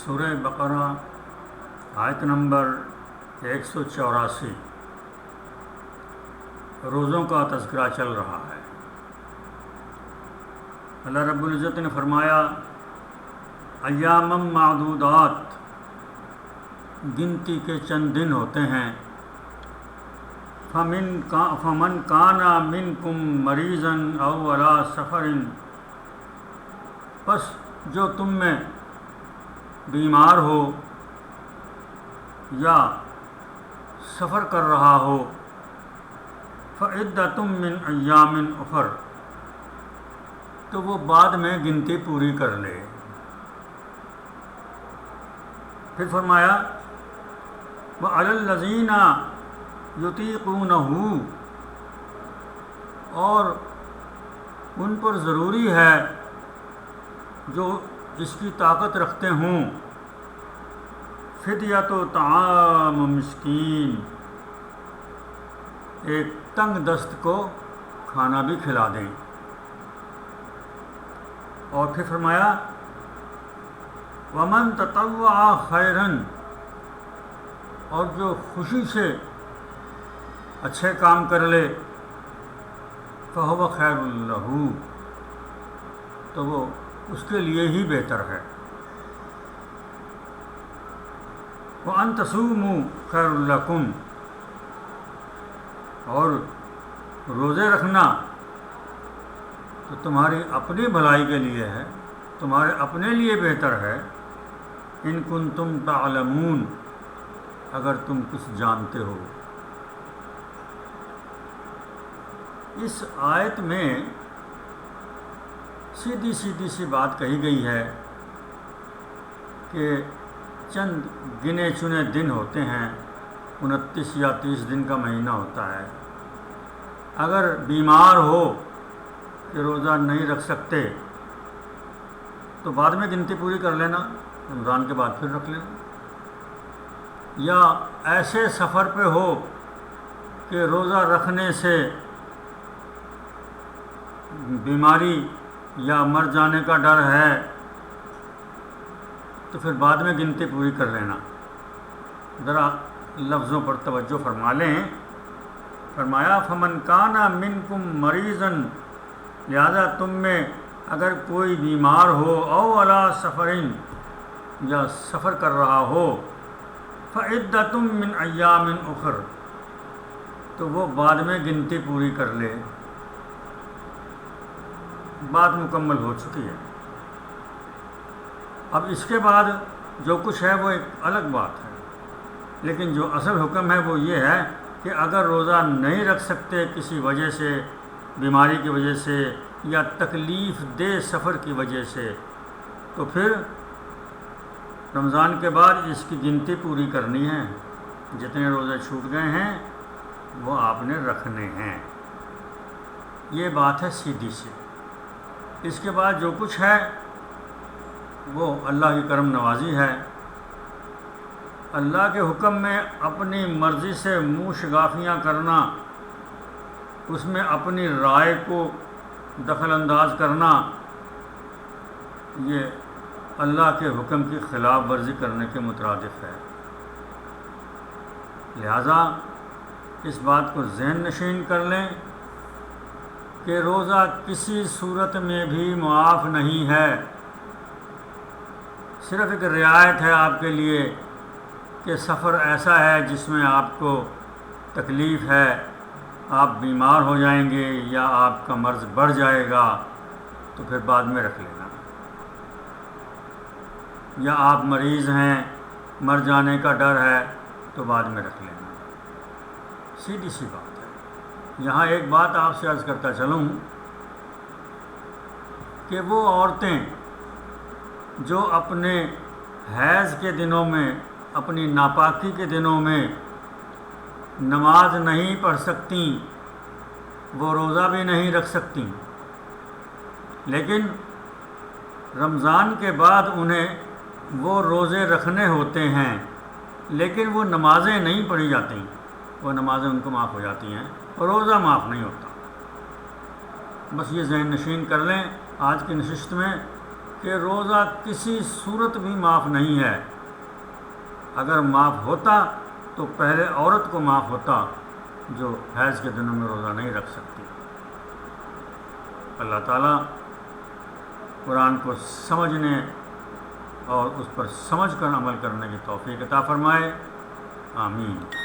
سورہ بقرہ آیت نمبر 184 روزوں کا تذکرہ چل رہا ہے۔ اللہ رب العزت نے فرمایا ایام معدودات، گنتی کے چند دن ہوتے ہیں۔ فمن کان منکم مریضا او علی سفر، پس جو تم میں بیمار ہو یا سفر کر رہا ہو، فعدۃ من ایام اخر، تو وہ بعد میں گنتی پوری کر لے۔ پھر فرمایا وعلی الذین یطیقونہ، اور ان پر ضروری ہے جو اس کی طاقت رکھتے ہوں، فدیۃ طعام مسکین، ایک تنگ دست کو کھانا بھی کھلا دیں۔ اور پھر فرمایا ومن تطوع خیرا، اور جو خوشی سے اچھے کام کر لے، فہو خیر لہ، تو وہ اس کے لیے ہی بہتر ہے۔ وَأَن تَصُومُوا خَيْرٌ لَكُمْ، اور روزے رکھنا تو تمہاری اپنی بھلائی کے لیے ہے، تمہارے اپنے لیے بہتر ہے۔ ان کنتم تعلمون، اگر تم کچھ جانتے ہو۔ اس آیت میں سیدھی سی بات کہی گئی ہے کہ چند گنے چنے دن ہوتے ہیں، 29 یا 30 دن کا مہینہ ہوتا ہے۔ اگر بیمار ہو کہ روزہ نہیں رکھ سکتے تو بعد میں گنتی پوری کر لینا، رمضان کے بعد پھر رکھ لینا۔ یا ایسے سفر پہ ہو کہ روزہ رکھنے سے بیماری یا مر جانے کا ڈر ہے، تو پھر بعد میں گنتی پوری کر لینا۔ ذرا لفظوں پر توجہ فرما لیں۔ فرمایا فمن کان منکم مریضا، لہذا تم میں اگر کوئی بیمار ہو، او علی سفرین، یا سفر کر رہا ہو، فعدۃ من ایام اخر، تو وہ بعد میں گنتی پوری کر لے، بات مکمل ہو چکی ہے۔ اب اس کے بعد جو کچھ ہے وہ ایک الگ بات ہے، لیکن جو اصل حکم ہے وہ یہ ہے کہ اگر روزہ نہیں رکھ سکتے کسی وجہ سے، بیماری کی وجہ سے یا تکلیف دہ سفر کی وجہ سے، تو پھر رمضان کے بعد اس کی گنتی پوری کرنی ہے۔ جتنے روزے چھوٹ گئے ہیں وہ آپ نے رکھنے ہیں۔ یہ بات ہے سیدھی سی۔ اس کے بعد جو کچھ ہے وہ اللہ کی کرم نوازی ہے۔ اللہ کے حکم میں اپنی مرضی سے منہ شگافیاں کرنا، اس میں اپنی رائے کو دخل انداز کرنا، یہ اللہ کے حکم کی خلاف ورزی کرنے کے مترادف ہے۔ لہذا اس بات کو ذہن نشین کر لیں کہ روزہ کسی صورت میں بھی معاف نہیں ہے۔ صرف ایک رعایت ہے آپ کے لیے کہ سفر ایسا ہے جس میں آپ کو تکلیف ہے، آپ بیمار ہو جائیں گے یا آپ کا مرض بڑھ جائے گا، تو پھر بعد میں رکھ لینا۔ یا آپ مریض ہیں، مر جانے کا ڈر ہے، تو بعد میں رکھ لینا۔ سیدھی سی بات ہے۔ یہاں ایک بات آپ سے عرض کرتا چلوں کہ وہ عورتیں جو اپنے حیض کے دنوں میں، اپنی ناپاکی کے دنوں میں نماز نہیں پڑھ سکتیں، وہ روزہ بھی نہیں رکھ سکتیں، لیکن رمضان کے بعد انہیں وہ روزے رکھنے ہوتے ہیں، لیکن وہ نمازیں نہیں پڑھی جاتی، وہ نمازیں ان کو معاف ہو جاتی ہیں اور روزہ معاف نہیں ہوتا۔ بس یہ ذہن نشین کر لیں آج کی نشست میں کہ روزہ کسی صورت بھی معاف نہیں ہے. اگر معاف ہوتا تو پہلے عورت کو معاف ہوتا جو حیض کے دنوں میں روزہ نہیں رکھ سکتی. اللہ تعالیٰ قرآن کو سمجھنے اور اس پر سمجھ کر عمل کرنے کی توفیق عطا فرمائے. آمین.